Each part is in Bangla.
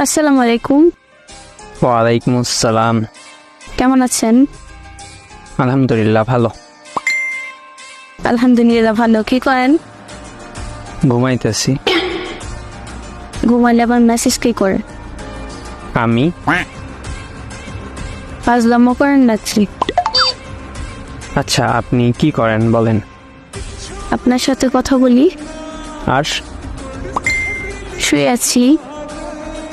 আসসালামু আলাইকুম। ওয়ালাইকুম আসসালাম। কেমন আছেন? আলহামদুলিল্লাহ ভালো। আলহামদুলিল্লাহ ভালো। কি করেন? ঘুমাইতেছি। ঘুমাইলে আবার মেসেজ কি করে? আমি ফাজলামো করেন নাকি? আচ্ছা, আপনি কি করেন বলেন? আপনার সাথে কথা বলি। আর শুয়ে আছি।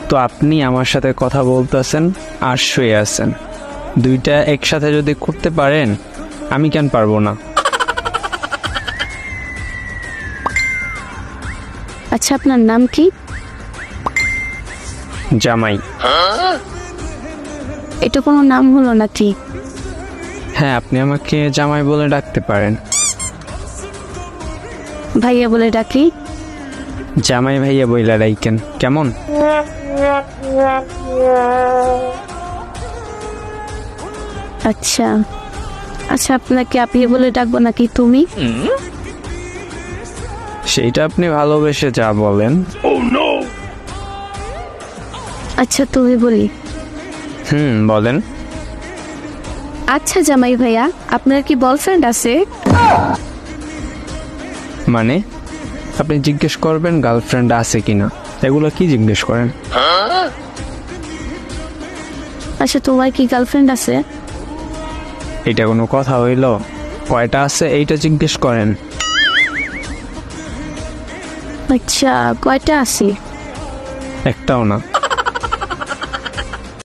তো আপনি আমার সাথে কথা বলতেছেন আর শুয়ে আছেন, দুইটা একসাথে যদি করতে পারেন আমি কেন পারবো না? আচ্ছা, আপনার নাম কি? জামাই। এটা কোনো নাম হলো নাকি? হ্যাঁ, আপনি আমাকে জামাই বলে ডাকতে পারেন। ভাইয়া বলে ডাকি? জামাই ভাইয়া বইলা ডাইকেন কেমন? আচ্ছা আচ্ছা, আপনাকে আপনি বলে ডাকবো নাকি তুমি? সেইটা আপনি ভালোবেসে যা বলেন। আচ্ছা, তুমি বলি। বলেন। আচ্ছা জামাই ভাইয়া, আপনার কি বয়ফ্রেন্ড আছে? মানে আপনি জিজ্ঞেস করবেন গার্লফ্রেন্ড আছে কিনা, এগুলো কি জিজ্ঞেস করেন? আচ্ছা, তোমার কি গার্লফ্রেন্ড আছে? এটা কোনো কথা হইল? কয়টা আছে এইটা জিজ্ঞেস করেন। আচ্ছা, কয়টা আছে? একটাও না।